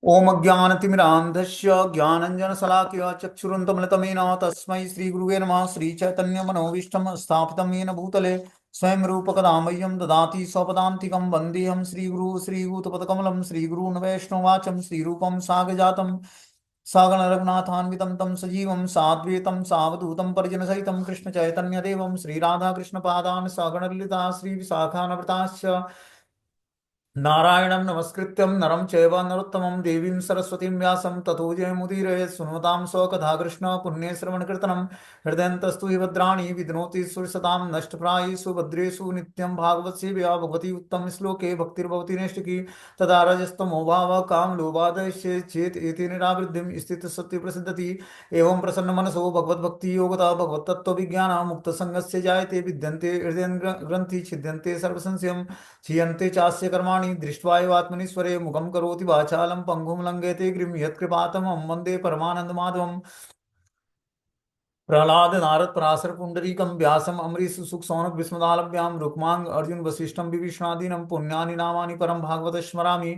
ओम अज्ञानतिमिरान्धस्य ज्ञानञ्जनशलाकया चक्षुरुन्मिलितमेन तस्मै श्रीगुरुवे नमः। श्रीचैतन्यमनोभीष्टं स्थापितं येन भूतले स्वयं रूपकदा मह्यं ददाति स्वपदान्तिकं। वन्देऽहं श्रीगुरु श्रीभूतपदकमलं श्रीगुरून् वैष्णवाचं श्रीरूपं सागजातं सागणरघुनाथान्वितं तं सजीवं साद्वैतं सावधूतं परिजनसहितं कृष्णचैतन्यदेवं श्रीराधाकृष्णपादान् सागणललिता श्रीविशाखान्विताश्च नारायणं नमस्कृत्यं नरं चैव नरोत्तमं देवीं सरस्वतीं व्यासं ततो जयमुदीरये। सुनतां स्वकथा कृष्ण पुण्यश्रवणकीर्तनं हृदयन्तस्तु हि भद्राणि विद्नोति सुरसतां नष्टप्रायेषु भद्रेषु नित्यं भागवत सेव्या भगवती उत्तम श्लोके भक्तिर्भवति नैष्टिकी तदा रजस्तमो भावः कामलोभादयस्य चेत् एते निरावृद्धिं स्थितसत्य प्रसिद्धति। एवं प्रसन्नमनसो भगवद्भक्ति योगता भगवत्तत्त्वविज्ञानं मुक्तसङ्गस्य जायते विद्यन्ते हृदय ग्रन्थि छिद्यन्ते सर्वसंशयम् क्षीयन्ते चास्य कर्माणि दृष्ट्वा एवात्मनीश्वरे मुखं करोति वाचालं पङ्गुं लङ्घयते गिरिं यत्कृपातमं वन्दे परमानन्दमाधवम्। प्रह्लाद नारद पराशर पुंडरीकं व्यासम् अम्बरीश सुख सौनक विस्मदालभ्यां रुक्मांग अर्जुन वसिष्ठं विभीषणादीनं पुण्यानि नामानि परं भागवत स्मरामि।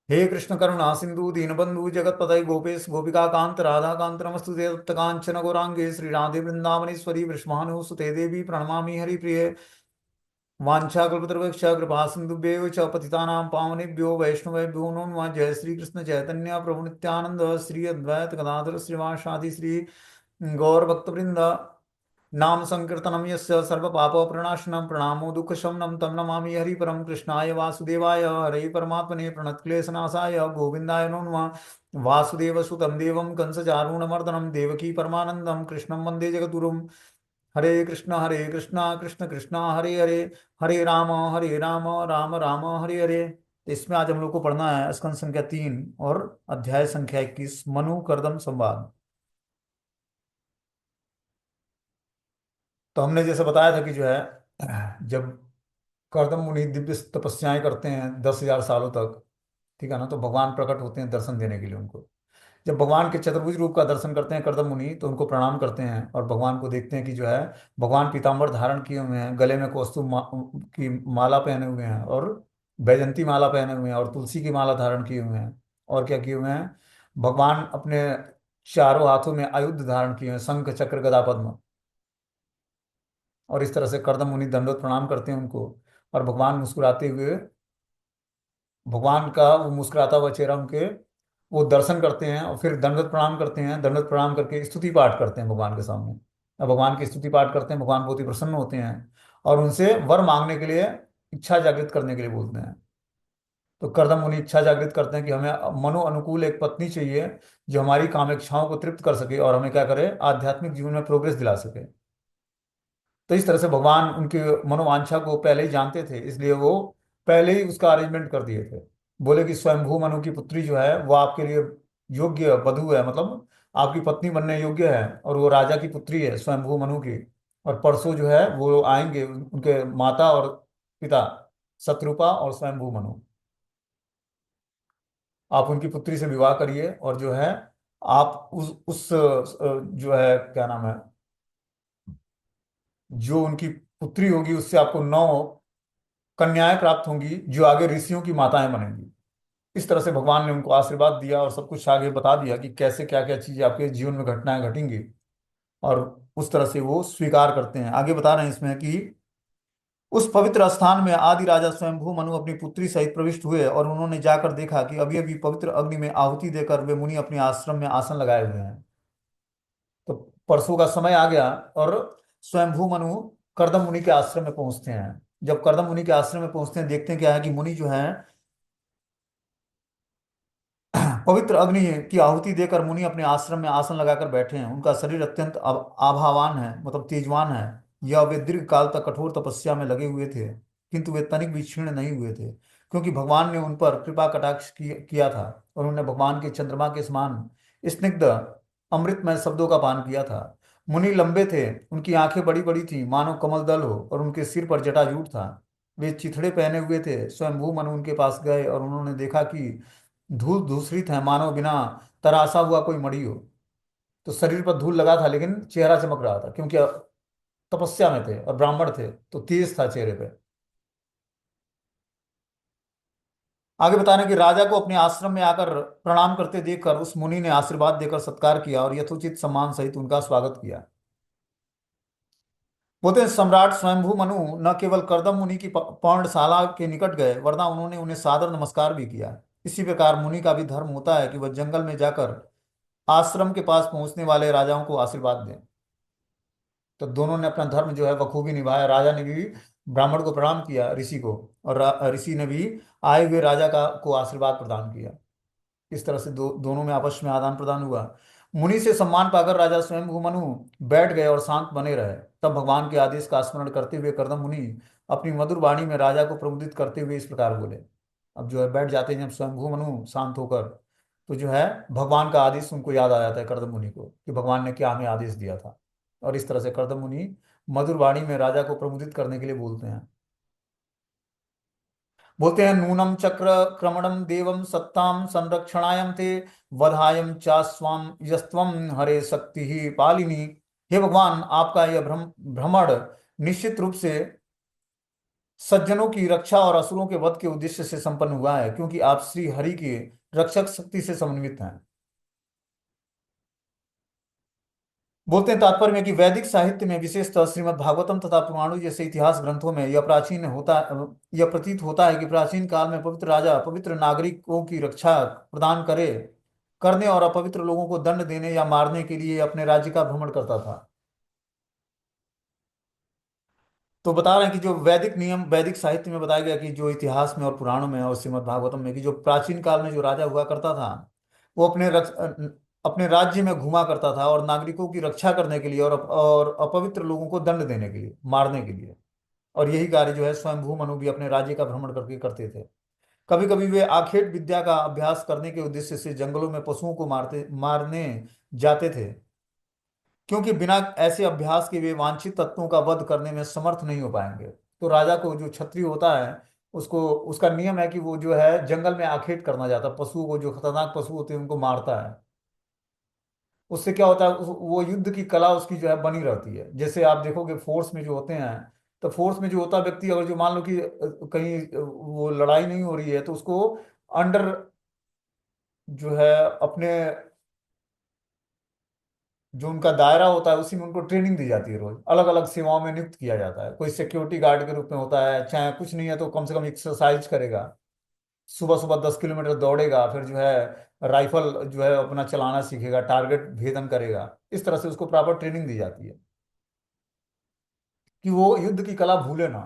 हे कृष्ण करुणा सिंधु दीनबंधु जगतपतये गोपेश गोपिका कांत राधा कांत नमस्तुते तप्त कांचन गौरांगे श्री राधे वृंदावनेश्वरी वृषभानुसुते देवी प्रणमामि हरिप्रिये। वाञ्छाकल्पतरुभ्यश्च कृपा सिन्धुभ्येव च पतितानां पावनेभ्यो वैष्णवेभ्यो नमो नमः। जय श्री कृष्ण चैतन्य प्रभु नित्यानंद श्री अद्वैत गदाधर श्रीवासादि श्री गौर भक्तवृंद। नाम संकीर्तनं यस्य सर्वपापप्रणाशनं प्रणामो दुःखशमनं तं नमामि हरिपरं। कृष्णाय वासुदेवाय हरे परमात्मने प्रणतक्लेशनाशाय गोविन्दाय नमो नमः। वासुदेवसुतं देवं कंसचारूणमर्दनं देवकी परमानन्दं कृष्णं वन्दे जगद्गुरुं। हरे कृष्णा कृष्ण कृष्णा हरे हरे, हरे राम राम राम हरे हरे। तो इसमें आज हम लोग को पढ़ना है स्कंद संख्या 3 और अध्याय संख्या 21 मनु कर्दम संवाद। तो हमने जैसे बताया था कि जो है जब कर्दम मुनि दिव्य तपस्याएं करते हैं 10,000 सालों तक, ठीक है ना, तो भगवान प्रकट होते हैं दर्शन देने के लिए उनको। जब भगवान के चतुर्भुज रूप का दर्शन करते हैं कर्दम मुनि तो उनको प्रणाम करते हैं और भगवान को देखते हैं कि जो है भगवान पीताम्बर धारण किए हुए हैं, गले में की माला पहने हुए हैं और बैजंती माला पहने हुए हैं और तुलसी की माला धारण किए हुए हैं। और क्या किए हुए हैं, भगवान अपने चारों हाथों में आयुध धारण किए हुए हैं, शंख चक्र गदा पद्म। और इस तरह से कर्दम मुनि दंडवत प्रणाम करते हैं उनको। और भगवान मुस्कुराते हुए, भगवान का वो मुस्कुराता हुआ चेहरा उनके वो दर्शन करते हैं और फिर दंडवत प्रणाम करते हैं। दंडवत प्रणाम करके स्तुति पाठ करते हैं भगवान के सामने। अब भगवान की स्तुति पाठ करते हैं, भगवान बहुत ही प्रसन्न होते हैं और उनसे वर मांगने के लिए, इच्छा जागृत करने के लिए बोलते हैं। तो कर्दम मुनि इच्छा जागृत करते हैं कि हमें मनो अनुकूल एक पत्नी चाहिए जो हमारी कामेक्षाओं को तृप्त कर सके और हमें क्या करे, आध्यात्मिक जीवन में प्रोग्रेस दिला सके। तो इस तरह से भगवान उनकी मनोवांछा को पहले ही जानते थे, इसलिए वो पहले ही उसका अरेंजमेंट कर दिए थे। बोले कि स्वयंभू मनु की पुत्री जो है वो आपके लिए योग्य वधू है, मतलब आपकी पत्नी बनने योग्य है और वो राजा की पुत्री है स्वयंभू मनु की। और परसों जो है वो आएंगे उनके माता और पिता शत्रुपा और स्वयंभू मनु। आप उनकी पुत्री से विवाह करिए और जो है आप उस जो है क्या नाम है, जो उनकी पुत्री होगी उससे आपको 9 कन्याएं प्राप्त होंगी जो आगे ऋषियों की माताएं बनेंगी। इस तरह से भगवान ने उनको आशीर्वाद दिया और सब कुछ आगे बता दिया कि कैसे क्या क्या चीजें आपके जीवन में घटनाएं घटेंगी। और उस तरह से वो स्वीकार करते हैं। आगे बता रहे हैं इसमें कि उस पवित्र स्थान में आदि राजा स्वयंभू मनु अपनी पुत्री सहित प्रविष्ट हुए और उन्होंने जाकर देखा कि अभी अभी पवित्र अग्नि में आहुति देकर वे मुनि अपने आश्रम में आसन लगाए हुए हैं। तो परसों का समय आ गया और स्वयंभू मनु कर्दम मुनि के आश्रम में पहुंचते हैं। जब कर्दम मुनि के आश्रम में पहुंचते हैं देखते हैं क्या है कि मुनि जो है पवित्र अग्नि की आहुति देकर मुनि अपने आश्रम में आसन लगाकर बैठे हैं। उनका शरीर अत्यंत आभावान है, मतलब तेजवान है। यह वे दीर्घ काल तक कठोर तपस्या में लगे हुए थे किंतु वे तनिक भी क्षीण नहीं हुए थे, क्योंकि भगवान ने उन पर कृपा कटाक्ष किया था और उन्होंने भगवान के चंद्रमा के समान स्निग्ध अमृतमय शब्दों का पान किया था। मुनि लंबे थे, उनकी आंखें बड़ी बड़ी थी मानो कमल दल हो और उनके सिर पर जटाजूट था। वे चिथड़े पहने हुए थे। स्वयंभू मनु उनके पास गए और उन्होंने देखा कि धूल धूसरित है मानो बिना तराशा हुआ कोई मड़ी हो। तो शरीर पर धूल लगा था लेकिन चेहरा चमक रहा था, क्योंकि तपस्या में थे और ब्राह्मण थे तो तेज था चेहरे पे। आगे बता रहे हैं कि राजा को अपने आश्रम में आकर प्रणाम करते देखकर उस मुनि ने आशीर्वाद देकर सत्कार किया और यथोचित सम्मान सहित उनका स्वागत किया। बोलते हैं सम्राट स्वयंभू मनु न केवल कर्दम मुनि की पर्णशाला के निकट गए, वरना उन्होंने उन्हें सादर नमस्कार भी किया। इसी प्रकार मुनि का भी धर्म होता है कि वह जंगल में जाकर आश्रम के पास पहुंचने वाले राजाओं को आशीर्वाद दें। तो दोनों ने अपना धर्म जो है बखूबी निभाया। राजा ने भी ब्राह्मण को प्रणाम किया, ऋषि को, और ऋषि ने भी आए हुए राजा का को आशीर्वाद प्रदान किया। इस तरह से दोनों में आपस में आदान प्रदान हुआ। मुनि से सम्मान पाकर राजा स्वयं मनु बैठ गए और शांत बने रहे। तब भगवान के आदेश का स्मरण करते हुए कर्दम मुनि अपनी मधुर वाणी में राजा को प्रबोधित करते हुए इस प्रकार बोले। अब जो है बैठ जाते हैं जब स्वयं मनु शांत होकर, तो जो है भगवान का आदेश उनको याद आ जाता है कर्दम मुनि को कि भगवान ने क्या हमें आदेश दिया था। और इस तरह से कर्दम मुनि मधुर वाणी में राजा को प्रबोधित करने के लिए बोलते हैं। बोलते हैं नूनम चक्र क्रमणम देवम सत्ताम संरक्षणायम ते वधायम चास्वाम यस्त्वम हरे शक्ति ही पालिनी। हे भगवान, आपका यह भ्रमण निश्चित रूप से सज्जनों की रक्षा और असुरों के वध के उद्देश्य से संपन्न हुआ है, क्योंकि आप श्री हरि की रक्षक शक्ति से समन्वित हैं। बोलते हैं तात्पर्य में कि वैदिक साहित्य में विशेषतः श्रीमद् भागवतम तथा पुराणों जैसे इतिहास ग्रंथों में यह प्रतीत होता है कि प्राचीन काल में पवित्र राजा पवित्र नागरिकों की रक्षा प्रदान करने और अपवित्र लोगों को दंड देने या मारने के लिए अपने राज्य का भ्रमण करता था। तो बता रहे हैं कि जो वैदिक नियम वैदिक साहित्य में बताया गया कि जो इतिहास में और पुराणों में और श्रीमद् भागवतम में कि जो प्राचीन काल में जो राजा हुआ करता था, वो अपने राज्य में घुमा करता था और नागरिकों की रक्षा करने के लिए और अपवित्र लोगों को दंड देने के लिए, मारने के लिए। और यही कार्य जो है स्वयंभू मनु भी अपने राज्य का भ्रमण करके करते थे। कभी कभी वे आखेट विद्या का अभ्यास करने के उद्देश्य से जंगलों में पशुओं को मारने जाते थे, क्योंकि बिना ऐसे अभ्यास के वे वांछित तत्वों का वध करने में समर्थ नहीं हो पाएंगे। तो राजा को जो क्षत्रिय होता है, उसको उसका नियम है कि वो जो है जंगल में आखेट करना जाता है, पशुओं को, जो खतरनाक पशु होते हैं उनको मारता है। उससे क्या होता है, वो युद्ध की कला उसकी जो है बनी रहती है। जैसे आप देखोगे फोर्स में जो होते हैं, तो फोर्स में जो होता है व्यक्ति, अगर जो मान लो कि कहीं वो लड़ाई नहीं हो रही है, तो उसको अंडर जो है अपने जो उनका दायरा होता है उसी में उनको ट्रेनिंग दी जाती है। रोज अलग अलग सेवाओं में नियुक्त किया जाता है। कोई सिक्योरिटी गार्ड के रूप में होता है, चाहे कुछ नहीं है तो कम से कम एक्सरसाइज करेगा, सुबह सुबह 10 किलोमीटर दौड़ेगा, फिर जो है राइफल जो है अपना चलाना सीखेगा, टारगेट भेदन करेगा। इस तरह से उसको प्रॉपर ट्रेनिंग दी जाती है कि वो युद्ध की कला भूले ना।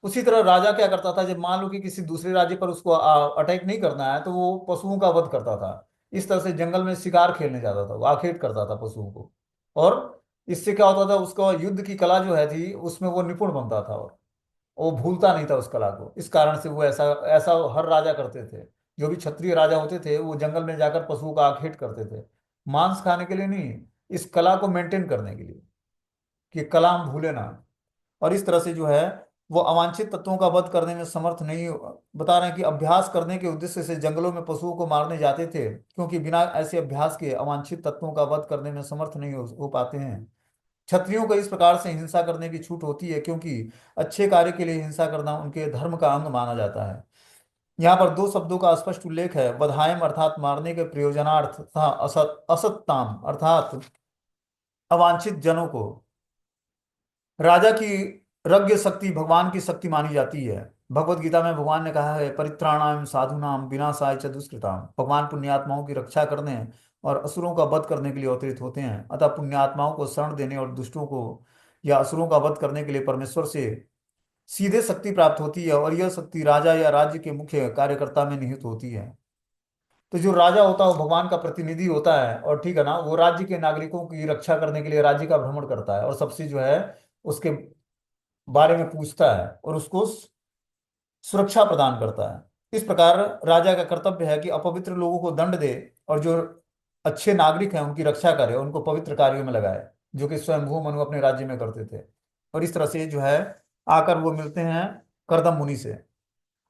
उसी तरह राजा क्या करता था, जब मान लो कि किसी दूसरे राज्य पर उसको अटैक नहीं करना है, तो वो पशुओं का वध करता था। इस तरह से जंगल में शिकार खेलने जाता था, वो आखेट करता था पशुओं को। और इससे क्या होता था, उसका युद्ध की कला जो है थी उसमें वो निपुण बनता था, और वो भूलता नहीं था उस कला को। इस कारण से वो ऐसा ऐसा हर राजा करते थे। जो भी क्षत्रिय राजा होते थे वो जंगल में जाकर पशुओं का आखेट करते थे, मांस खाने के लिए नहीं, इस कला को मेंटेन करने के लिए, कि कला हम भूले ना। और इस तरह से जो है वो अवांछित तत्वों का वध करने में समर्थ नहीं बता रहे हैं कि अभ्यास करने के उद्देश्य से जंगलों में पशुओं को मारने जाते थे, क्योंकि बिना ऐसे अभ्यास के अवांछित तत्वों का वध करने में समर्थ नहीं हो पाते हैं। क्षत्रियों को इस प्रकार से हिंसा करने की छूट होती है, क्योंकि अच्छे कार्य के लिए हिंसा करना उनके धर्म का अंग माना जाता है। यहाँ पर दो शब्दों का स्पष्ट उल्लेख है, वधायम अर्थात मारने के प्रयोजनार्थ तथा असत्ताम अर्थात अवांछित जनों को। राजा की रज्ञ शक्ति भगवान की शक्ति मानी जाती है। भगवत गीता में भगवान ने कहा है, परित्राणाम साधुनाम विनाशाय च दुष्कृताम। भगवान पुण्यात्माओं की रक्षा करने और असुरों का वध करने के लिए अवतरित होते हैं। अतः पुण्यात्माओं को शरण देने और दुष्टों को या असुरों का वध करने के लिए परमेश्वर से सीधे शक्ति प्राप्त होती है, और यह शक्ति राजा या राज्य के मुख्य कार्यकर्ता में निहित होती है। तो जो राजा होता है वो भगवान का प्रतिनिधि होता है, और ठीक है ना, वो राज्य के नागरिकों की रक्षा करने के लिए राज्य का भ्रमण करता है और सबसे जो है उसके बारे में पूछता है और उसको सुरक्षा प्रदान करता है। इस प्रकार राजा का कर्तव्य है कि अपवित्र लोगों को दंड दे और जो अच्छे नागरिक हैं उनकी रक्षा करे, उनको पवित्र कार्यों में लगाए, जो कि स्वयंभू मनु अपने राज्य में करते थे। और इस तरह से जो है आकर वो मिलते हैं करदम मुनि से।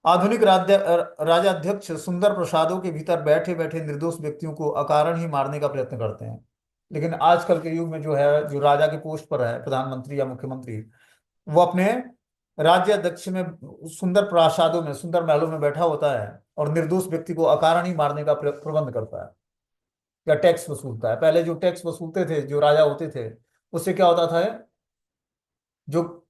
आधुनिक राजाध्यक्ष सुंदर प्रसादों के भीतर बैठे बैठे निर्दोष व्यक्तियों को अकारण ही मारने का प्रयत्न करते हैं। लेकिन आजकल के युग में जो है, जो राजा के पोस्ट पर है, प्रधानमंत्री या मुख्यमंत्री, वो अपने राज्याध्यक्ष में सुंदर प्रासादों में, सुंदर महलों में बैठा होता है और निर्दोष व्यक्ति को अकारण ही मारने का प्रबंध करता है या टैक्स वसूलता है। पहले जो टैक्स वसूलते थे, जो राजा होते थे, उससे क्या होता था, जो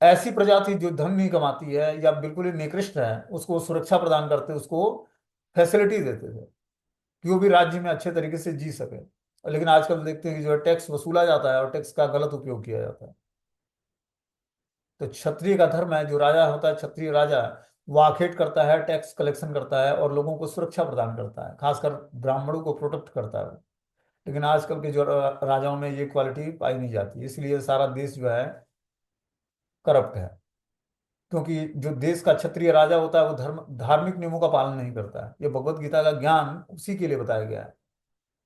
ऐसी प्रजा थी जो धन नहीं कमाती है या बिल्कुल ही निकृष्ट है, उसको सुरक्षा प्रदान करते, उसको फैसिलिटी देते थे कि वो भी राज्य में अच्छे तरीके से जी सके। लेकिन आजकल देखते हैं कि जो है टैक्स वसूला जाता है और टैक्स का गलत उपयोग किया जाता है। तो क्षत्रिय का धर्म है, जो राजा होता है क्षत्रिय राजा, वो आखेट करता है, टैक्स कलेक्शन करता है और लोगों को सुरक्षा प्रदान करता है, खासकर ब्राह्मणों को प्रोटेक्ट करता है। लेकिन आजकल के जो राजाओं में ये क्वालिटी पाई नहीं जाती, इसलिए सारा देश जो है करप्ट है। क्योंकि जो देश का क्षत्रिय राजा होता है वो धार्मिक नियमों का पालन नहीं करता है। ये भगवत गीता का ज्ञान उसी के लिए बताया गया है।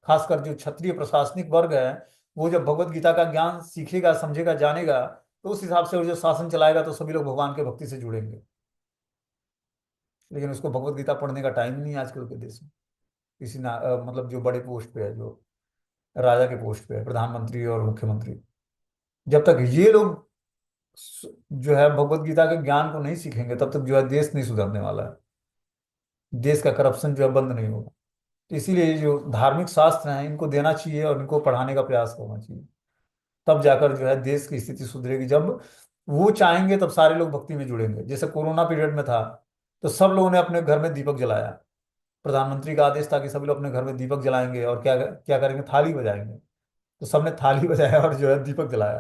खासकर जो क्षत्रिय प्रशासनिक वर्ग है, वो जब भगवत गीता का ज्ञान सीखेगा, समझेगा, जानेगा, तो उस हिसाब से वो जो शासन चलाएगा तो सभी लोग भगवान के भक्ति से जुड़ेंगे। लेकिन उसको भगवत गीता पढ़ने का टाइम नहीं है आजकल के देश में। किसी मतलब जो बड़े पोस्ट पे है, जो राजा के पोस्ट पे है, प्रधानमंत्री और मुख्यमंत्री, जब तक ये लोग जो है भगवत गीता के ज्ञान को नहीं सीखेंगे, तब तक जो है देश नहीं सुधरने वाला है। देश का करप्शन जो है बंद नहीं होगा। तो इसीलिए ये जो धार्मिक शास्त्र हैं, इनको देना चाहिए और इनको पढ़ाने का प्रयास करना चाहिए। तब जाकर जो है देश की स्थिति सुधरेगी। जब वो चाहेंगे तब सारे लोग भक्ति में जुड़ेंगे। जैसे कोरोना पीरियड में था, तो सब लोगों ने अपने घर में दीपक जलाया। प्रधानमंत्री का आदेश था कि सभी लोग अपने घर में दीपक जलाएंगे और क्या क्या करेंगे, थाली बजाएंगे। तो सबने थाली बजाया और जो है दीपक जलाया।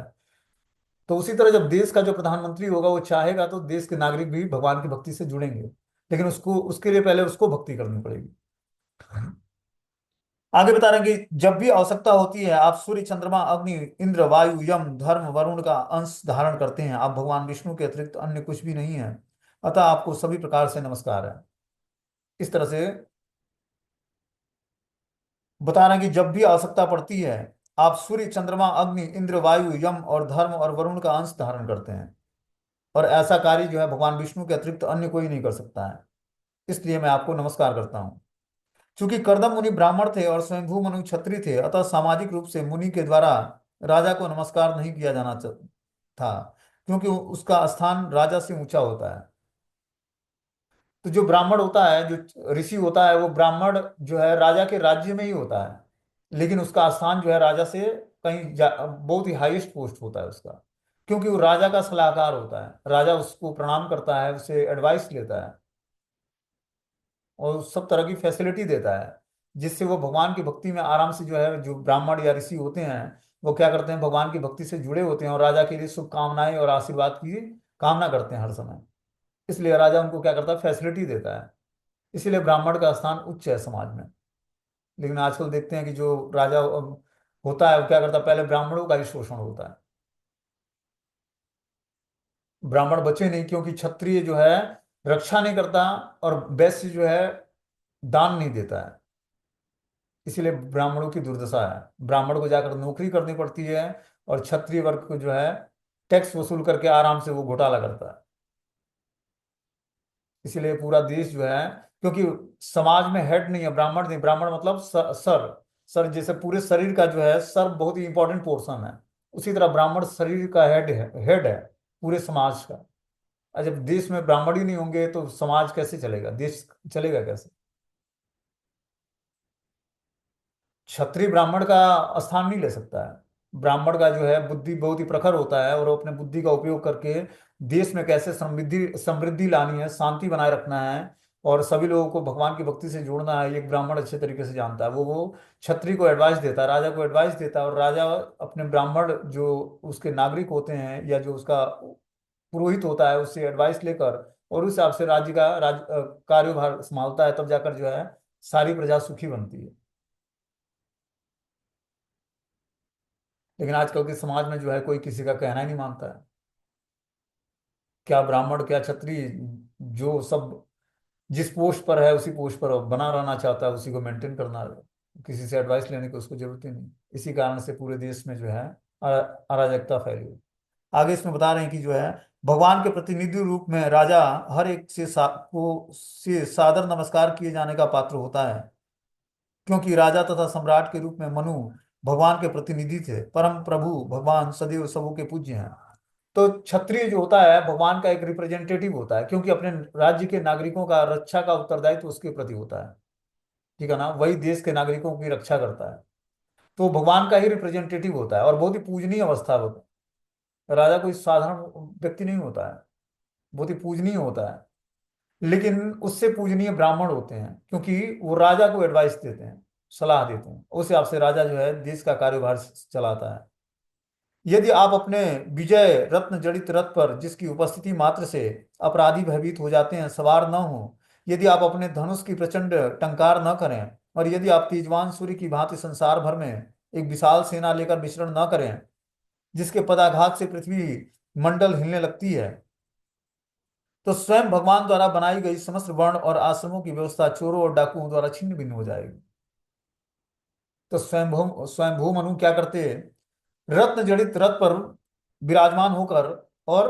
तो उसी तरह जब देश का जो प्रधानमंत्री होगा वो चाहेगा तो देश के नागरिक भी भगवान की भक्ति से जुड़ेंगे। लेकिन उसको, उसके लिए पहले उसको भक्ति करनी पड़ेगी। आगे बता रहे हैं कि जब भी आवश्यकता होती है, आप सूर्य, चंद्रमा, अग्नि, इंद्र, वायु, यम, धर्म, वरुण का अंश धारण करते हैं। आप भगवान विष्णु के अतिरिक्त अन्य कुछ भी नहीं है, अतः आपको सभी प्रकार से नमस्कार है। इस तरह से बता रहे हैं कि जब भी आवश्यकता पड़ती है, आप सूर्य, चंद्रमा, अग्नि, इंद्र, वायु, यम और धर्म और वरुण का अंश धारण करते हैं। और ऐसा कार्य जो है भगवान विष्णु के अतिरिक्त अन्य कोई नहीं कर सकता है। इसलिए मैं आपको नमस्कार करता हूँ। चूंकि कर्दम मुनि ब्राह्मण थे और स्वयंभू मनु क्षत्रिय थे, अतः सामाजिक रूप से मुनि के द्वारा राजा को नमस्कार नहीं किया जाना था, क्योंकि उसका स्थान राजा से ऊंचा होता है। तो जो ब्राह्मण होता है, जो ऋषि होता है, वो ब्राह्मण जो है राजा के राज्य में ही होता है, लेकिन उसका स्थान जो है राजा से कहीं बहुत ही हाईएस्ट पोस्ट होता है उसका। क्योंकि वो राजा का सलाहकार होता है, राजा उसको प्रणाम करता है, उससे एडवाइस लेता है और सब तरह की फैसिलिटी देता है, जिससे वो भगवान की भक्ति में आराम से जो है, जो ब्राह्मण या ऋषि होते हैं, वो क्या करते हैं, भगवान की भक्ति से जुड़े होते हैं और राजा के लिए शुभकामनाएं और आशीर्वाद की कामना करते हैं हर समय। इसलिए राजा उनको क्या करता है, फैसिलिटी देता है। इसीलिए ब्राह्मण का स्थान उच्च है समाज में। लेकिन आजकल देखते हैं कि जो राजा होता है वो क्या करता है, पहले ब्राह्मणों का ही शोषण होता है। ब्राह्मण बचे नहीं, क्योंकि क्षत्रिय जो है रक्षा नहीं करता और वैश्य जो है दान नहीं देता है। इसीलिए ब्राह्मणों की दुर्दशा है। ब्राह्मण को जाकर नौकरी करनी पड़ती है और क्षत्रिय वर्ग को जो है टैक्स वसूल करके आराम से वो घोटाला करता है। इसीलिए पूरा देश जो है, क्योंकि समाज में हेड नहीं है, ब्राह्मण नहीं। ब्राह्मण मतलब सर। सर जैसे पूरे शरीर का जो है, सर बहुत ही इंपॉर्टेंट पोर्शन है, उसी तरह ब्राह्मण शरीर का हेड है पूरे समाज का। और जब देश में ब्राह्मण ही नहीं होंगे तो समाज कैसे चलेगा, देश चलेगा कैसे। क्षत्रिय ब्राह्मण का स्थान नहीं ले सकता है। ब्राह्मण का जो है बुद्धि बहुत ही प्रखर होता है और वो अपने बुद्धि का उपयोग करके देश में कैसे समृद्धि समृद्धि लानी है, शांति बनाए रखना है और सभी लोगों को भगवान की भक्ति से जोड़ना है, ये एक ब्राह्मण अच्छे तरीके से जानता है। वो क्षत्रिय को एडवाइस देता है, राजा को एडवाइस देता है, और राजा अपने ब्राह्मण जो उसके नागरिक होते हैं या जो उसका पुरोहित होता है उससे एडवाइस लेकर और उस हिसाब से राज्य का कार्यभार संभालता है। तब जाकर जो है सारी प्रजा सुखी बनती है। लेकिन आजकल के समाज में जो है कोई किसी का कहना ही नहीं मानता है। क्या ब्राह्मण, क्या क्षत्रिय, जो सब जिस पोस्ट पर है उसी पोस्ट पर बना रहना चाहता है, उसी को मेंटेन करना है। किसी से एडवाइस लेने की उसको जरूरत ही नहीं। इसी कारण से पूरे देश में जो है अराजकता फैली हुई। आगे इसमें बता रहे हैं कि जो है भगवान के प्रतिनिधि रूप में राजा हर एक से सादर नमस्कार किए जाने का पात्र होता है, क्योंकि राजा तथा सम्राट के रूप में मनु भगवान के प्रतिनिधि थे। परम प्रभु भगवान सदैव सबों के पूज्य हैं। तो क्षत्रिय जो होता है भगवान का एक रिप्रेजेंटेटिव होता है, क्योंकि अपने राज्य के नागरिकों का रक्षा का उत्तरदायित्व उसके प्रति होता है। ठीक है ना, वही देश के नागरिकों की रक्षा करता है। तो भगवान का ही रिप्रेजेंटेटिव होता है और बहुत ही पूजनीय अवस्था होता है। राजा कोई साधारण व्यक्ति नहीं होता है, बहुत ही पूजनीय होता है। लेकिन उससे पूजनीय ब्राह्मण होते हैं, क्योंकि वो राजा को एडवाइस देते हैं, सलाह देते हैं। उस हिसाब से राजा जो है देश का कार्यभार चलाता है। यदि आप अपने विजय रत्न जड़ित रथ पर, जिसकी उपस्थिति मात्र से अपराधी भयभीत हो जाते हैं, सवार न हो, यदि आप अपने धनुष की प्रचंड टंकार न करें, और यदि आप तेजवान सूर्य की भांति संसार भर में एक विशाल सेना लेकर विचरण न करें, जिसके पदाघात से पृथ्वी मंडल हिलने लगती है, तो स्वयं भगवान द्वारा बनाई गई समस्त वर्ण और आश्रमों की व्यवस्था चोरों और डाकुओं द्वारा छिन्न भिन्न हो जाएगी। तो स्वयंभू मनु क्या करते, रत्न जड़ित रथ पर विराजमान होकर और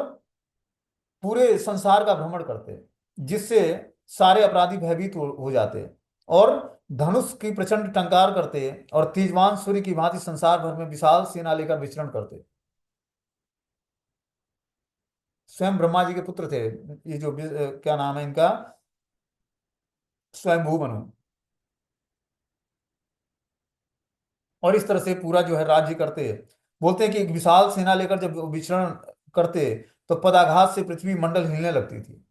पूरे संसार का भ्रमण करते, जिससे सारे अपराधी भयभीत हो जाते, और धनुष की प्रचंड टंकार करते, और तेजवान सूर्य की भांति संसार भर में विशाल सेना लेकर विचरण करते। स्वयं ब्रह्मा जी के पुत्र थे ये जो क्या नाम है इनका, स्वयंभू मनु। और इस तरह से पूरा जो है राज्य करते। बोलते हैं कि एक विशाल सेना लेकर जब विचरण करते, तो पदाघात से पृथ्वी मंडल हिलने लगती थी।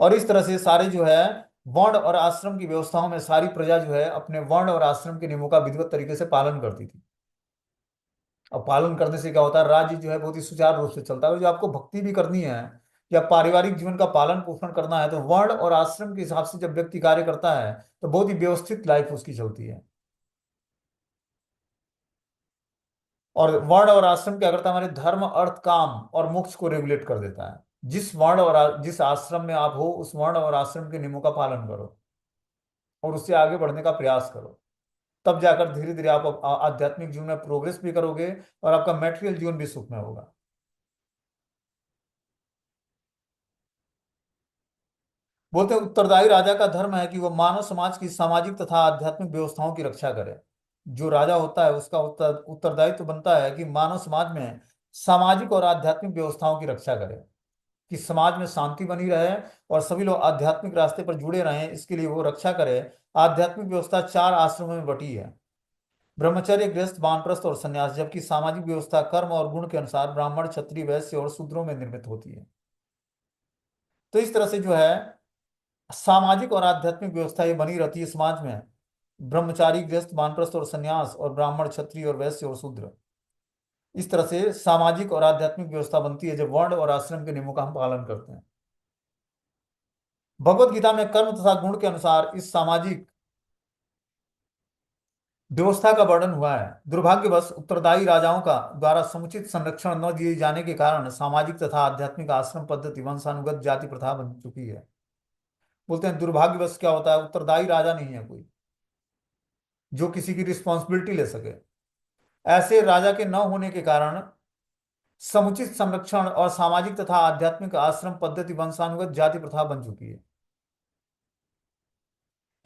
और इस तरह से सारे जो है वर्ण और आश्रम की व्यवस्थाओं में सारी प्रजा जो है अपने वर्ण और आश्रम के नियमों का विधिवत तरीके से पालन करती थी। और पालन करने से क्या होता है, राज्य जो है बहुत ही सुचारू रूप से चलता है। और जो आपको भक्ति भी करनी है या पारिवारिक जीवन का पालन पोषण करना है, तो वर्ण और आश्रम के हिसाब से जब व्यक्ति कार्य करता है, तो बहुत ही व्यवस्थित लाइफ उसकी चलती है। और वर्ण और आश्रम क्या करता है, हमारे धर्म अर्थ काम और मोक्ष को रेगुलेट कर देता है। जिस वर्ण और जिस आश्रम में आप हो, उस वर्ण और आश्रम के नियमों का पालन करो और उससे आगे बढ़ने का प्रयास करो। तब जाकर धीरे धीरे आप आध्यात्मिक जीवन में प्रोग्रेस भी करोगे, और आपका मेटेरियल जीवन भी सुख में होगा। बोलते हैं उत्तरदायी राजा का धर्म है कि वह मानव समाज की सामाजिक तथा आध्यात्मिक व्यवस्थाओं की रक्षा करे। जो राजा होता है उसका उत्तरदायित्व तो बनता है कि मानव समाज में सामाजिक और आध्यात्मिक व्यवस्थाओं की रक्षा करे, कि समाज में शांति बनी रहे और सभी लोग आध्यात्मिक रास्ते पर जुड़े रहें, इसके लिए वो रक्षा करे। आध्यात्मिक व्यवस्था 4 आश्रमों में बटी है, ब्रह्मचर्य, गृहस्थ, वानप्रस्थ और संन्यास। जबकि सामाजिक व्यवस्था कर्म और गुण के अनुसार ब्राह्मण, क्षत्रिय, वैश्य और शूद्रों में निर्मित होती है। तो इस तरह से जो है सामाजिक और आध्यात्मिक व्यवस्था ये बनी रहती है समाज में। ब्रह्मचारी, गृहस्थ, वानप्रस्थ और संन्यास, और ब्राह्मण, क्षत्रिय और वैश्य और शूद्र। इस तरह से सामाजिक और आध्यात्मिक व्यवस्था बनती है जब वर्ण और आश्रम के नियमों का हम पालन करते हैं। भगवत गीता में कर्म तथा गुण के अनुसार इस सामाजिक व्यवस्था का वर्णन हुआ है। दुर्भाग्यवश उत्तरदायी राजाओं का द्वारा समुचित संरक्षण न दिए जाने के कारण सामाजिक तथा आध्यात्मिक आश्रम पद्धति वंशानुगत जाति प्रथा बन चुकी है। बोलते हैं दुर्भाग्यवश क्या होता है, उत्तरदायी राजा नहीं है कोई जो किसी की रिस्पॉन्सिबिलिटी ले सके। ऐसे राजा के न होने के कारण समुचित संरक्षण और सामाजिक तथा आध्यात्मिक आश्रम पद्धति वंशानुगत जाति प्रथा बन चुकी है।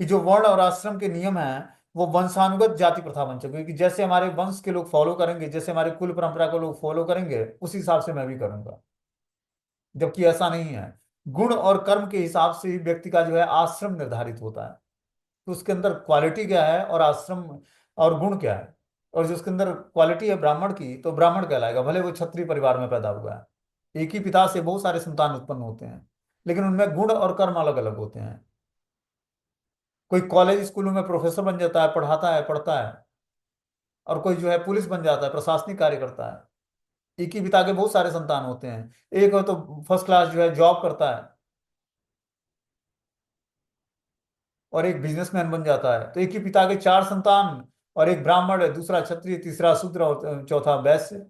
कि जो वर्ण और आश्रम के नियम हैं वो वंशानुगत जाति प्रथा बन चुकी है, कि जैसे हमारे वंश के लोग फॉलो करेंगे, जैसे हमारे कुल परंपरा को लोग फॉलो करेंगे, उस हिसाब से मैं भी करूंगा। जबकि ऐसा नहीं है। गुण और कर्म के हिसाब से ही व्यक्ति का जो है आश्रम निर्धारित होता है। तो उसके अंदर क्वालिटी क्या है और आश्रम और गुण क्या है। और जो उसके अंदर क्वालिटी है ब्राह्मण की, तो ब्राह्मण कहलाएगा, भले वो क्षत्रिय परिवार में पैदा हुआ है। एक ही पिता से बहुत सारे संतान उत्पन्न होते हैं, लेकिन उनमें गुण और कर्म अलग अलग होते हैं। कोई कॉलेज स्कूलों में प्रोफेसर बन जाता है, पढ़ाता है, पढ़ता है। और कोई जो है पुलिस बन जाता है, प्रशासनिक कार्य करता है। एक ही पिता के बहुत सारे संतान होते हैं। एक हो तो फर्स्ट क्लास जो है जॉब करता है, और एक बिजनेसमैन बन जाता है। तो एक ही पिता के 4 संतान, और एक ब्राह्मण है, दूसरा क्षत्रिय, तीसरा शूद्र और चौथा वैश्य।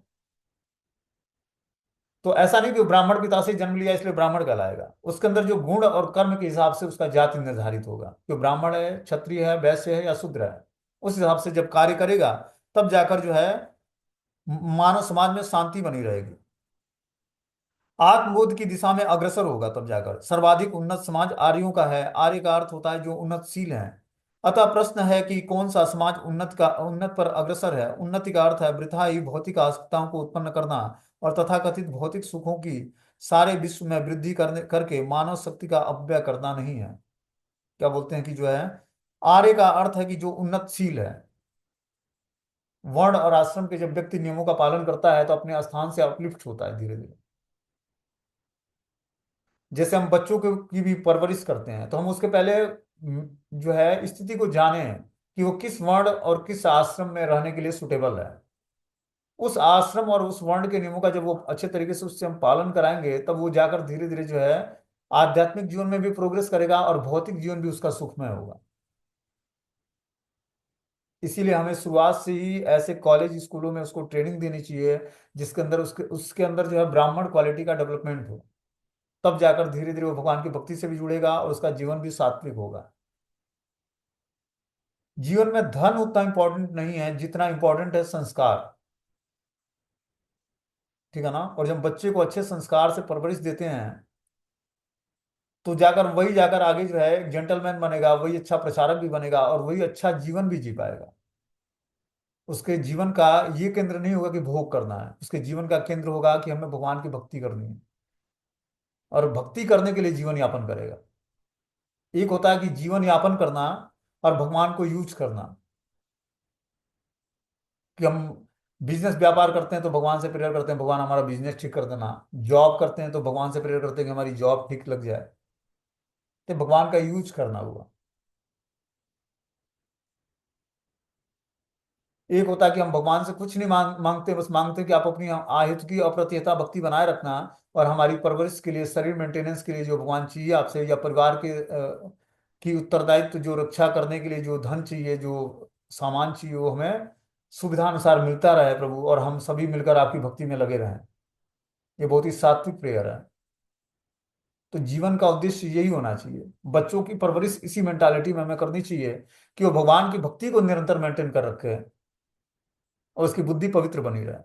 तो ऐसा नहीं कि वो ब्राह्मण पिता से जन्म लिया इसलिए ब्राह्मण कहलाएगा। उसके अंदर जो गुण और कर्म के हिसाब से उसका जाति निर्धारित होगा, कि वो ब्राह्मण है, क्षत्रिय है, वैश्य है या शूद्र है। उस हिसाब से जब कार्य करेगा, तब जाकर जो है मानव समाज में शांति बनी रहेगी, आत्मबोध की दिशा में अग्रसर होगा। तब जाकर सर्वाधिक उन्नत समाज आर्यों का है। आर्य का अर्थ होता है जो उन्नतशील है। अतः प्रश्न है कि कौन सा समाज उन्नत पर अग्रसर है। उन्नति का अर्थ है वृथा ही भौतिक आवश्यकताओं को उत्पन्न करना और तथाकथित भौतिक सुखों की सारे विश्व में वृद्धि करने करके मानव शक्ति का अपव्यय करना नहीं है। क्या बोलते हैं कि जो है, आर्य का अर्थ है कि जो उन्नतशील है। वर्ण और आश्रम के जब व्यक्ति नियमों का पालन करता है तो अपने स्थान से अपलिफ्ट होता है धीरे धीरे। जैसे हम बच्चों की भी परवरिश करते हैं तो हम उसके पहले जो है स्थिति को जाने कि वो किस वर्ण और किस आश्रम में रहने के लिए सुटेबल है। उस आश्रम और उस वर्ण के नियमों का जब वो अच्छे तरीके से उससे हम पालन कराएंगे तब वो जाकर धीरे धीरे जो है आध्यात्मिक जीवन में भी प्रोग्रेस करेगा और भौतिक जीवन भी उसका सुखमय होगा। इसीलिए हमें शुरुआत से ही ऐसे कॉलेज स्कूलों में उसको ट्रेनिंग देनी चाहिए जिसके अंदर उसके उसके अंदर जो है ब्राह्मण क्वालिटी का डेवलपमेंट हो। तब जाकर धीरे धीरे वो भगवान की भक्ति से भी जुड़ेगा और उसका जीवन भी सात्विक होगा। जीवन में धन उतना इंपॉर्टेंट नहीं है जितना इंपॉर्टेंट है संस्कार। ठीक है ना। और जब बच्चे को अच्छे संस्कार से परवरिश देते हैं तो जाकर आगे जो है एक जेंटलमैन बनेगा, वही अच्छा प्रचारक भी बनेगा और वही अच्छा जीवन भी जी पाएगा। उसके जीवन का ये केंद्र नहीं होगा कि भोग करना है, उसके जीवन का केंद्र होगा कि हमें भगवान की भक्ति करनी है और भक्ति करने के लिए जीवन यापन करेगा। एक होता है कि जीवन यापन करना और भगवान को यूज करना, कि हम बिजनेस व्यापार करते हैं तो भगवान से प्रेयर करते हैं भगवान हमारा बिजनेस ठीक कर देना। जॉब करते हैं तो भगवान से प्रेयर करते हैं कि हमारी जॉब ठीक लग जाए। तो भगवान का यूज करना हुआ। एक होता है कि हम भगवान से कुछ नहीं मांगते, बस मांगते हैं कि आप अपनी आहित की अप्रतिहता भक्ति बनाए रखना और हमारी परवरिश के लिए, शरीर मेंटेनेंस के लिए जो भगवान चाहिए आपसे, या परिवार के की उत्तरदायित्व जो रक्षा करने के लिए जो धन चाहिए, जो सामान चाहिए, वो हमें सुविधा अनुसार मिलता रहे प्रभु, और हम सभी मिलकर आपकी भक्ति में लगे रहें। ये बहुत ही सात्विक प्रेयर है। तो जीवन का उद्देश्य यही होना चाहिए। बच्चों की परवरिश इसी मेंटालिटी में हमें करनी चाहिए कि वो भगवान की भक्ति को निरंतर मेंटेन कर रखे और उसकी बुद्धि पवित्र बनी रहे।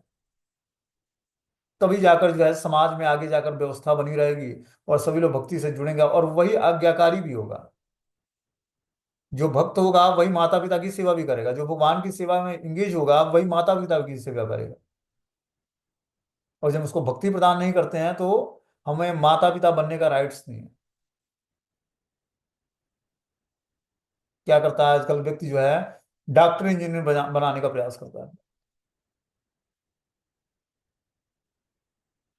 तभी जाकर जो है समाज में आगे जाकर व्यवस्था बनी रहेगी और सभी लोग भक्ति से जुड़ेंगे और वही आज्ञाकारी भी होगा। जो भक्त होगा वही माता पिता की सेवा भी करेगा, जो भगवान की सेवा में इंगेज होगा वही माता पिता की सेवा करेगा। और जब उसको भक्ति प्रदान नहीं करते हैं तो हमें माता पिता बनने का राइट्स नहीं है। क्या करता है आजकल व्यक्ति जो है, डॉक्टर इंजीनियर बनाने का प्रयास करता है।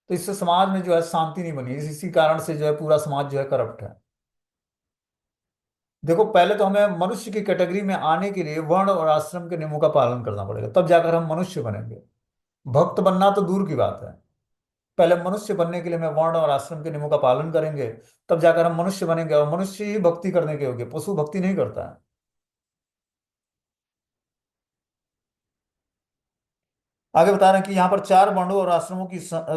तो इससे समाज में जो है शांति नहीं बनी, इसी कारण से जो है पूरा समाज जो है करप्ट है। देखो पहले तो हमें मनुष्य की कैटेगरी में आने के लिए वर्ण और आश्रम के नियमों का पालन करना पड़ेगा, तब जाकर हम मनुष्य बनेंगे। भक्त बनना तो दूर की बात है। पहले मनुष्य बनने के लिए हमें वर्ण और आश्रम के नियमों का पालन करेंगे, तब जाकर हम मनुष्य बनेंगे। और मनुष्य ही भक्ति करने के योग्य, पशु भक्ति नहीं करता है। आगे बता रहे हैं कि यहाँ पर चार वर्णों और आश्रमों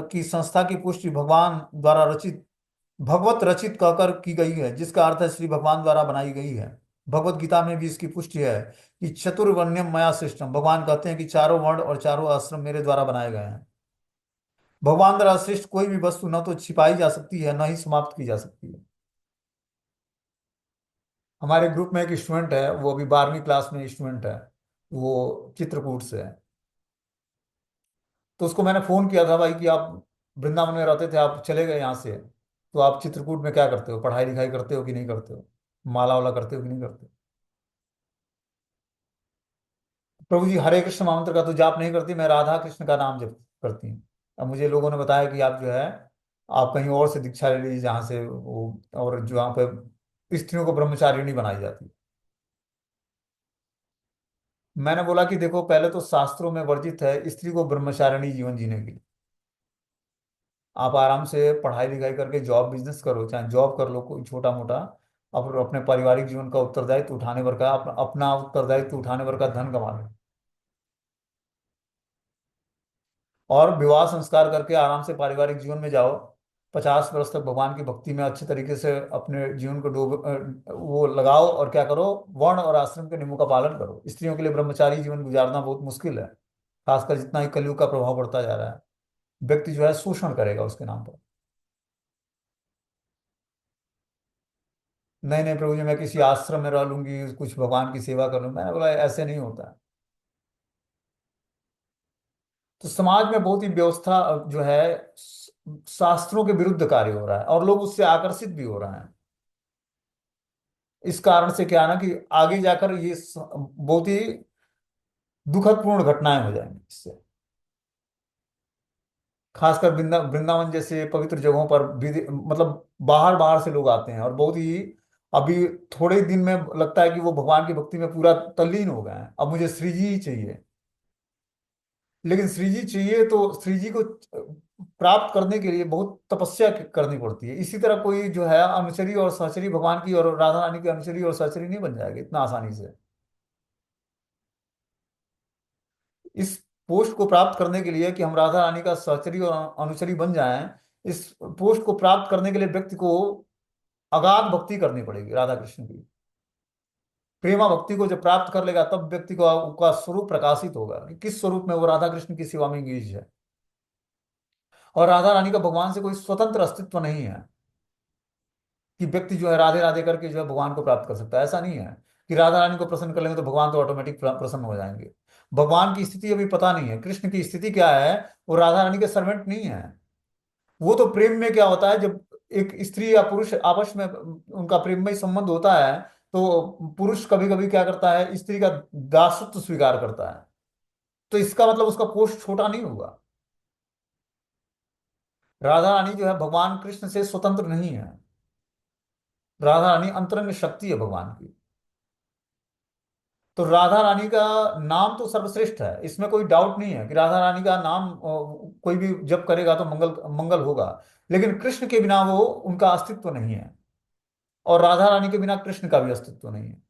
की संस्था की पुष्टि भगवान द्वारा रचित, भगवत रचित कहकर की गई है, जिसका अर्थ है श्री भगवान द्वारा बनाई गई है। भगवत गीता में भी इसकी पुष्टि है कि चतुर्वर्ण्यम मया सृष्टम, भगवान कहते हैं कि चारों वर्ण और चारों आश्रम मेरे द्वारा बनाए गए हैं। भगवान द्वारा सृष्ट कोई भी वस्तु न तो छिपाई जा सकती है न ही समाप्त की जा सकती है। हमारे ग्रुप में एक स्टूडेंट है, वो अभी 12वीं क्लास में स्टूडेंट है, वो चित्रकूट से है। तो उसको मैंने फोन किया था भाई कि आप वृंदावन में रहते थे, आप चले गए यहाँ से, तो आप चित्रकूट में क्या करते हो, पढ़ाई लिखाई करते हो कि नहीं करते हो, माला वाला करते हो कि नहीं करते हो। प्रभु जी हरे कृष्ण महामंत्र का तो जाप नहीं करती, मैं राधा कृष्ण का नाम जप करती हूँ। अब मुझे लोगों ने बताया कि आप जो है, आप कहीं और से दीक्षा ले लीजिए जहाँ से वो, और जहाँ पे स्त्रियों को ब्रह्मचारिणी बनाई जाती है। मैंने बोला कि देखो पहले तो शास्त्रों में वर्जित है स्त्री को ब्रह्मचारिणी जीवन जीने की। आप आराम से पढ़ाई लिखाई करके जॉब बिजनेस करो, चाहे जॉब कर लो कोई छोटा मोटा, अपने पारिवारिक जीवन का उत्तरदायित्व उठाने भर का, अपना उत्तरदायित्व उठाने भर का धन कमा लो और विवाह संस्कार करके आराम से पारिवारिक जीवन में जाओ। 50 वर्ष तक भगवान की भक्ति में अच्छे तरीके से अपने जीवन को वो लगाओ और क्या करो, वर्ण और आश्रम के नियमों का पालन करो। स्त्रियों के लिए ब्रह्मचारी जीवन गुजारना बहुत मुश्किल है, खासकर जितना ही कलयुग का प्रभाव बढ़ता जा रहा है। व्यक्ति जो है शोषण करेगा उसके नाम पर। नहीं नहीं प्रभु जी, मैं किसी आश्रम में रह लूंगी, कुछ भगवान की सेवा कर लूंगी। मैंने बोला ऐसे नहीं होता। तो समाज में बहुत ही व्यवस्था जो है शास्त्रों के विरुद्ध कार्य हो रहा है, और लोग उससे आकर्षित भी हो रहे हैं। इस कारण से क्या है ना कि आगे जाकर ये बहुत ही दुखदपूर्ण घटनाएं हो जाएंगी इससे। खासकर वृंदावन जैसे पवित्र जगहों पर मतलब बाहर बाहर से लोग आते हैं, और बहुत ही अभी थोड़े ही दिन में लगता है कि वो भगवान की भक्ति में पूरा तल्लीन हो गए हैं, अब मुझे श्री जी ही चाहिए। लेकिन श्री जी चाहिए तो श्री जी को प्राप्त करने के लिए बहुत तपस्या करनी पड़ती है। इसी तरह कोई जो है अनुचरी और सहचरी, भगवान की और राधा रानी की अनुचरी और सहचरी नहीं बन जाएगा इतना आसानी से। इस पोस्ट को प्राप्त करने के लिए कि हम राधा रानी का सहचरी और अनुचरी बन जाएं, इस पोस्ट को प्राप्त करने के लिए व्यक्ति को अगाध भक्ति करनी पड़ेगी राधा कृष्ण की। प्रेमा भक्ति को जब प्राप्त कर लेगा तब व्यक्ति को उसका स्वरूप प्रकाशित होगा कि किस स्वरूप में वो राधा कृष्ण की सेवा में इंगेज है। और राधा रानी का भगवान से कोई स्वतंत्र अस्तित्व नहीं है कि व्यक्ति जो है राधे राधे करके जो है भगवान को प्राप्त कर सकता है। ऐसा नहीं है कि राधा रानी को प्रसन्न कर लेंगे तो भगवान तो ऑटोमेटिक प्रसन्न हो जाएंगे। भगवान की स्थिति अभी पता नहीं है, कृष्ण की स्थिति क्या है। वो राधा रानी के सर्वेंट नहीं है। वो तो प्रेम में क्या होता है, जब एक स्त्री या पुरुष आपस में उनका प्रेममय संबंध होता है, तो पुरुष कभी कभी क्या करता है, स्त्री का दासत्व स्वीकार करता है। तो इसका मतलब उसका पोस्ट छोटा नहीं हुआ। राधा रानी जो है भगवान कृष्ण से स्वतंत्र नहीं है। राधा रानी अंतरंग शक्ति है भगवान की। तो राधा रानी का नाम तो सर्वश्रेष्ठ है, इसमें कोई डाउट नहीं है कि राधा रानी का नाम कोई भी जप करेगा तो मंगल मंगल होगा। लेकिन कृष्ण के बिना वो उनका अस्तित्व नहीं है, और राधा रानी के बिना कृष्ण का भी अस्तित्व नहीं है।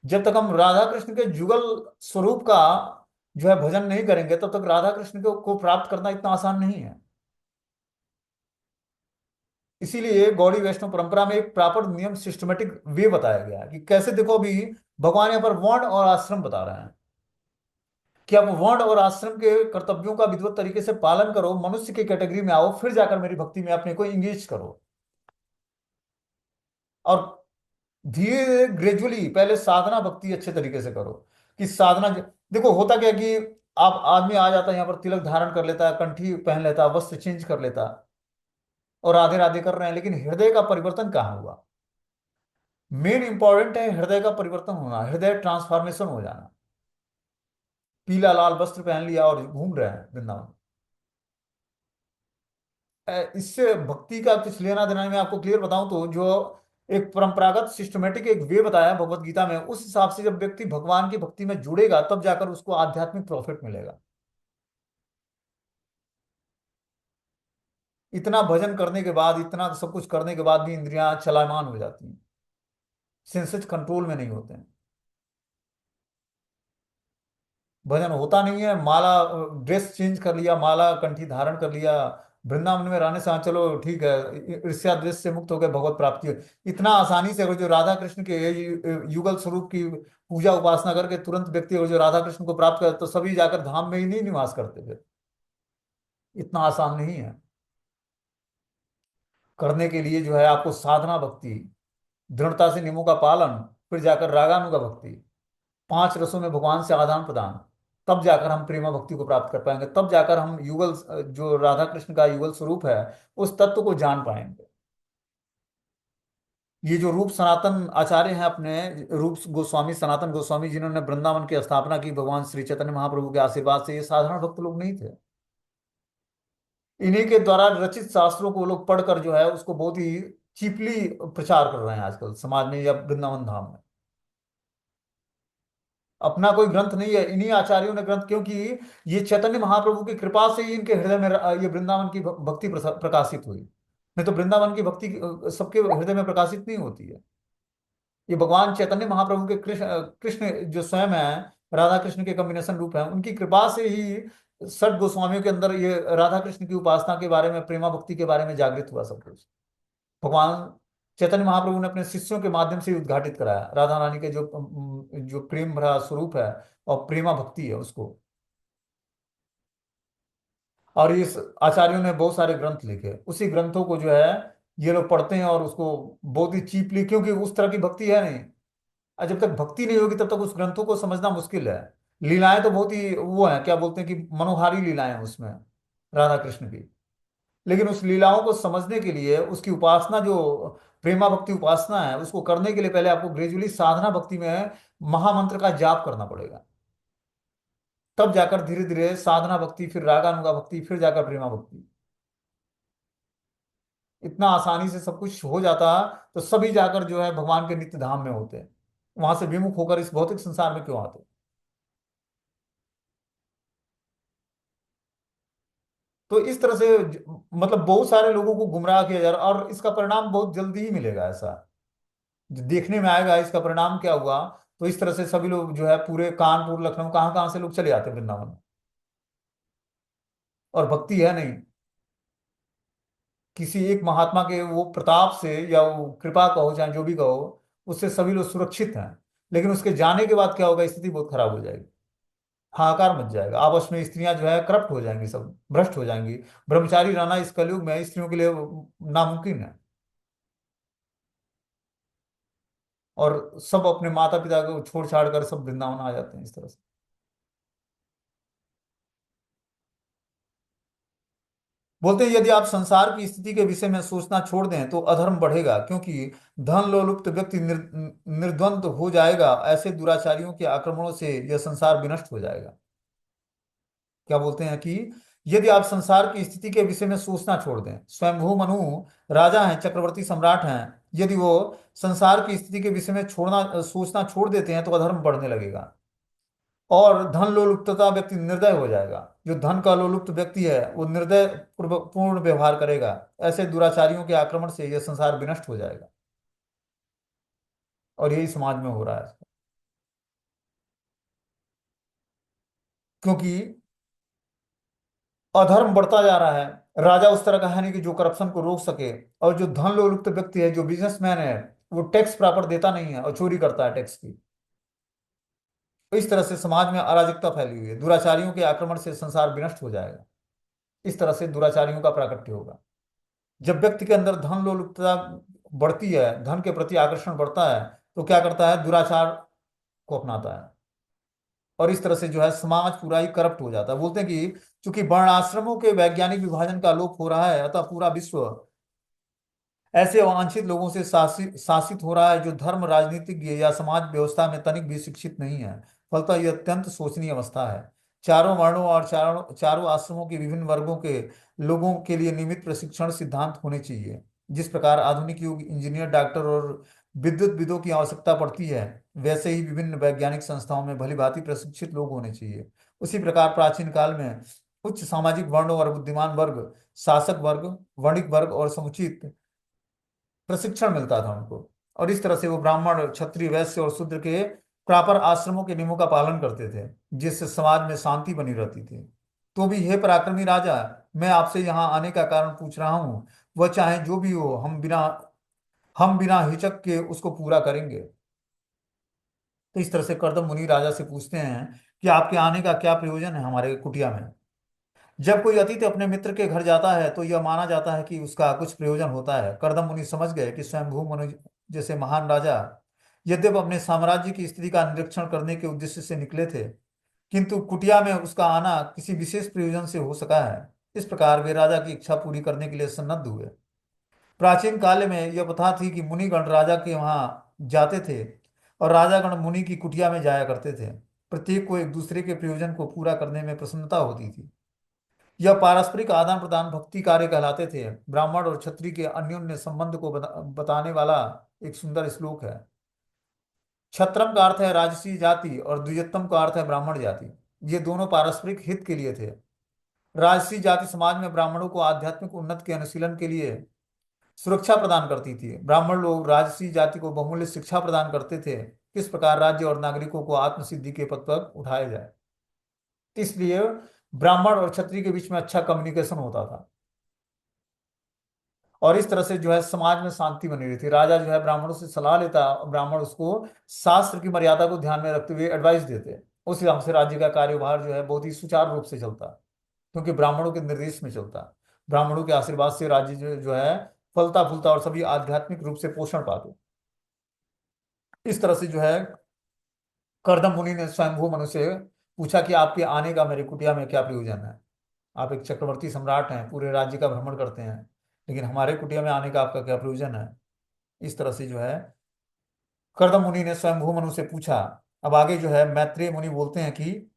जब तक हम राधा कृष्ण के जुगल स्वरूप का जो है भजन नहीं करेंगे तब तक राधा कृष्ण को प्राप्त करना इतना आसान नहीं है। इसीलिए गौड़ी वैष्णव परंपरा में एक प्रॉपर नियम, सिस्टमेटिक वे बताया गया है कि कैसे, देखो अभी भगवान यहाँ पर वर्ण और आश्रम बता रहे हैं कि आप वर्ण और आश्रम के कर्तव्यों का विधिवत तरीके से पालन करो, मनुष्य की कैटेगरी में आओ, फिर जाकर मेरी भक्ति में अपने को इंगेज करो। और धीरे ग्रेजुअली पहले साधना भक्ति अच्छे तरीके से करो। कि साधना देखो होता क्या कि आप आदमी आ जाता है यहाँ पर, तिलक धारण कर लेता है, कंठी पहन लेता है, वस्त्र चेंज कर लेता है, और राधे राधे कर रहे हैं, लेकिन हृदय का परिवर्तन कहाँ हुआ। मेन इंपॉर्टेंट है हृदय का परिवर्तन होना, हृदय ट्रांसफॉर्मेशन हो जाना। पीला लाल वस्त्र पहन लिया और घूम रहे हैं वृंदावन। इससे भक्ति का कुछ लेना देना नहीं। मैं आपको क्लियर बताऊं तो जो एक परंपरागत सिस्टमेटिक एक वे बताया है भगवत गीता में, उस हिसाब से जब व्यक्ति भगवान की भक्ति में जुड़ेगा तब जाकर उसको आध्यात्मिक प्रॉफिट मिलेगा। इतना भजन करने के बाद, इतना सब कुछ करने के बाद भी इंद्रियां चलायमान हो जाती हैं, सेंसेस कंट्रोल में नहीं होते हैं। भजन होता नहीं है, माला ड्रेस चेंज कर लिया, माला कंठी धारण कर लिया, वृंदावन में रहने से हाँ चलो ठीक है, ईर्ष्या द्वेष से मुक्त हो गए, भगवत प्राप्ति हो। इतना आसानी से अगर जो राधा कृष्ण के युगल स्वरूप की पूजा उपासना करके तुरंत व्यक्ति अगर जो राधा कृष्ण को प्राप्त करे तो सभी जाकर धाम में ही नहीं निवास करते फिर। इतना आसान नहीं है। करने के लिए जो है आपको साधना भक्ति, दृढ़ता से नियमों का पालन, फिर जाकर रागानुगा भक्ति, पांच रसों में भगवान से आदान प्रदान, तब जाकर हम प्रेमा भक्ति को प्राप्त कर पाएंगे। तब जाकर हम युगल जो राधा कृष्ण का युगल स्वरूप है उस तत्व को जान पाएंगे। ये जो रूप सनातन आचार्य हैं अपने, रूप गोस्वामी, सनातन गोस्वामी, जिन्होंने वृंदावन की स्थापना की भगवान श्री चैतन्य महाप्रभु के आशीर्वाद से, ये साधारण भक्त लोग नहीं थे। इन्हीं के द्वारा रचित शास्त्रों को वो लोग पढ़कर जो है उसको बहुत ही चीपली प्रचार कर रहे हैं आजकल समाज में या वृंदावन धाम में। अपना कोई ग्रंथ नहीं है, इन्हीं आचार्यों ने ग्रंथ, क्योंकि ये चैतन्य महाप्रभु की कृपा से ही इनके हृदय में ये वृंदावन की भक्ति प्रकाशित हुई। नहीं तो वृंदावन की भक्ति सबके हृदय में प्रकाशित नहीं होती है। ये भगवान चैतन्य महाप्रभु के कृष्ण कृष्ण जो स्वयं है, राधा कृष्ण के कॉम्बिनेशन रूप है, उनकी कृपा से ही सठ गोस्वामियों के अंदर ये राधा कृष्ण की उपासना के बारे में, प्रेमा भक्ति के बारे में जागृत हुआ सब कुछ। भगवान चैतन्य महाप्रभु ने अपने शिष्यों के माध्यम से ही उद्घाटित कराया राधा रानी के जो प्रेम भरा स्वरूप है और प्रेमा भक्ति है उसको। और इस आचार्यों ने बहुत सारे ग्रंथ लिखे, उसी ग्रंथों को जो है ये लोग पढ़ते हैं और उसको बहुत ही चीपली, क्योंकि उस तरह की भक्ति है नहीं। और जब तक भक्ति नहीं होगी तब तक उस ग्रंथों को समझना मुश्किल है। लीलाएं तो बहुत ही वो है, क्या बोलते हैं कि मनोहारी लीलाएं हैं उसमें, राधा कृष्ण की। लेकिन उस लीलाओं को समझने के लिए उसकी उपासना, जो प्रेमा भक्ति उपासना है, उसको करने के लिए पहले आपको ग्रेजुअली साधना भक्ति में महामंत्र का जाप करना पड़ेगा। तब जाकर धीरे धीरे साधना भक्ति, फिर रागानुगा भक्ति, फिर जाकर प्रेमा भक्ति। इतना आसानी से सब कुछ हो जाता तो सभी जाकर जो है भगवान के नित्य धाम में होते। वहां से विमुख होकर इस भौतिक संसार में क्यों आते? तो इस तरह से मतलब बहुत सारे लोगों को गुमराह किया जा रहा है, और इसका परिणाम बहुत जल्दी ही मिलेगा। ऐसा जो देखने में आएगा इसका परिणाम क्या हुआ। तो इस तरह से सभी लोग जो है पूरे कानपुर लखनऊ कहाँ कहाँ से लोग चले आते हैं वृंदावन। और भक्ति है नहीं, किसी एक महात्मा के वो प्रताप से या वो कृपा कहो चाहे जो भी कहो, उससे सभी लोग सुरक्षित हैं। लेकिन उसके जाने के बाद क्या होगा, स्थिति बहुत खराब हो जाएगी। हाहाकार मच जाएगा, आपस में स्त्रियां जो है करप्ट हो जाएंगी, सब भ्रष्ट हो जाएंगी। ब्रह्मचारी रहना इस कलयुग में स्त्रियों के लिए नामुमकिन है। और सब अपने माता पिता को छोड़ छाड़ कर सब वृंदावन आ जाते हैं इस तरह से। बोलते हैं यदि आप संसार की स्थिति के विषय में सोचना छोड़ दें तो अधर्म बढ़ेगा, क्योंकि धन लोलुप्त व्यक्ति निर्द्वंद हो जाएगा। ऐसे दुराचारियों के आक्रमणों से यह संसार विनष्ट हो जाएगा। क्या बोलते हैं कि यदि आप संसार की स्थिति के विषय में सोचना छोड़ दें, स्वयंभू मनु राजा हैं, चक्रवर्ती सम्राट हैं, यदि वो संसार की स्थिति के विषय में छोड़ना सोचना छोड़ देते हैं तो अधर्म बढ़ने लगेगा। और धन लोलुपता व्यक्ति निर्दय हो जाएगा। जो धन का लोलुप्त व्यक्ति है वो निर्दय पूर्ण व्यवहार करेगा। ऐसे दुराचारियों के आक्रमण से यह संसार विनष्ट हो जाएगा। और यही समाज में हो रहा है। क्योंकि अधर्म बढ़ता जा रहा है। राजा उस तरह का है नहीं कि जो करप्शन को रोक सके। और जो धन लोलुप्त व्यक्ति है, जो बिजनेसमैन है, वो टैक्स प्रॉपर देता नहीं है और चोरी करता है टैक्स की। तो इस तरह से समाज में अराजकता फैली हुई है। दुराचारियों के आक्रमण से संसार विनष्ट हो जाएगा। इस तरह से दुराचारियों का प्राकट्य होगा। जब व्यक्ति के अंदर धन लोलुपता बढ़ती है, धन के प्रति आकर्षण बढ़ता है, तो क्या करता है, दुराचार को अपनाता है। और इस तरह से जो है समाज पूरा ही करप्ट हो जाता है। बोलते हैं कि चूंकि वर्णाश्रमों के वैज्ञानिक विभाजन का लोप हो रहा है, अतः पूरा विश्व ऐसे अवांछित लोगों से शासित हो रहा है जो धर्म राजनीतिज्ञ या समाज व्यवस्था में तनिक भी शिक्षित नहीं है। फलतः यह अत्यंत शोचनीय अवस्था है। चारों वर्णों और चारों चारों आश्रमों के विभिन्न वर्गों के लोगों के लिए नियमित प्रशिक्षण सिद्धांत होने चाहिए। जिस प्रकार आधुनिक युग इंजीनियर, डॉक्टर और विद्युतविदों की आवश्यकता पड़ती है, वैसे ही विभिन्न वैज्ञानिक संस्थाओं में भली भांति प्रशिक्षित लोग होने चाहिए। उसी प्रकार प्राचीन काल में उच्च सामाजिक वर्णों और बुद्धिमान वर्ग, शासक वर्ग, वणिक वर्ग और समुचित प्रशिक्षण मिलता था उनको। और इस तरह से वो ब्राह्मण, क्षत्रिय, वैश्य और शूद्र के प्रॉपर आश्रमों के नियमों का पालन करते थे, जिससे समाज में शांति बनी रहती थी। तो भी हे पराक्रमी राजा, मैं आपसे यहाँ आने का कारण पूछ रहा हूँ। वह चाहे जो भी हो, हम बिना हिचक के उसको पूरा करेंगे। तो इस तरह से कर्दम मुनि राजा से पूछते हैं कि आपके आने का क्या प्रयोजन है हमारे कुटिया में। जब कोई अतिथि अपने मित्र के घर जाता है तो यह माना जाता है कि उसका कुछ प्रयोजन होता है। कर्दम मुनि समझ गए कि स्वयंभू मनु जैसे महान राजा यद्यप अपने साम्राज्य की स्थिति का निरीक्षण करने के उद्देश्य से निकले थे, किंतु कुटिया में उसका आना किसी विशेष प्रयोजन से हो सका है। इस प्रकार वे राजा की इच्छा पूरी करने के लिए सन्नद्ध हुए। प्राचीन काल में यह प्रथा थी कि मुनिगण राजा के वहां जाते थे और राजागण मुनि की कुटिया में जाया करते थे। प्रत्येक को एक दूसरे के प्रयोजन को पूरा करने में प्रसन्नता होती थी। यह पारस्परिक आदान प्रदान भक्ति कार्य कहलाते थे। ब्राह्मण और क्षत्रिय के अन्योन्य संबंध को बताने वाला एक सुंदर श्लोक है। क्षत्रम का अर्थ है राजसी जाति और द्विजत्तम का अर्थ है ब्राह्मण जाति। ये दोनों पारस्परिक हित के लिए थे। राजसी जाति समाज में ब्राह्मणों को आध्यात्मिक उन्नति के अनुशीलन के लिए सुरक्षा प्रदान करती थी। ब्राह्मण लोग राजसी जाति को बहुमूल्य शिक्षा प्रदान करते थे, किस प्रकार राज्य और नागरिकों को आत्मसिद्धि के पथ पर उठाया जाए। इसलिए ब्राह्मण और क्षत्रिय के बीच में अच्छा कम्युनिकेशन होता था। और इस तरह से जो है समाज में शांति बनी रही थी। राजा जो है ब्राह्मणों से सलाह लेता और ब्राह्मण उसको शास्त्र की मर्यादा को ध्यान में रखते हुए एडवाइस देते। उस हिसाब से राज्य का कार्यभार जो है बहुत ही सुचारू रूप से चलता, क्योंकि ब्राह्मणों के निर्देश में चलता। ब्राह्मणों के आशीर्वाद से राज्य जो है फलता फूलता और सभी आध्यात्मिक रूप से पोषण पाते। इस तरह से जो है कर्दम मुनि ने स्वयंभू मनु से पूछा कि आपके आने का मेरी कुटिया में क्या प्रयोजन है। आप एक चक्रवर्ती सम्राट हैं, पूरे राज्य का भ्रमण करते हैं, लेकिन हमारे कुटिया में आने का आपका क्या प्रयोजन है। इस तरह से जो है कर्दम मुनि ने स्वयंभू मनु से पूछा। अब आगे जो है मैत्रेय मुनि बोलते हैं कि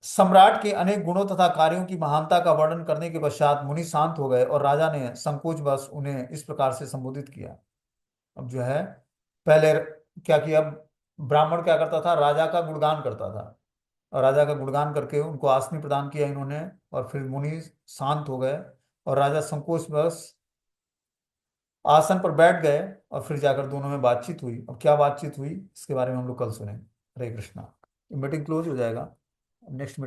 सम्राट के अनेक गुणों तथा कार्यों की महानता का वर्णन करने के पश्चात मुनि शांत हो गए और राजा ने संकोच बस उन्हें इस प्रकार से संबोधित किया। अब जो है पहले क्या किया, ब्राह्मण क्या करता था, राजा का गुणगान करता था, और राजा का गुणगान करके उनको आसनी प्रदान किया इन्होंने, और फिर मुनि शांत हो गए और राजा संकोच बस आसन पर बैठ गए, और फिर जाकर दोनों में बातचीत हुई। अब क्या बातचीत हुई इसके बारे में हम लोग कल सुनेंगे। हरे कृष्णा। मीटिंग क्लोज हो जाएगा। Next meeting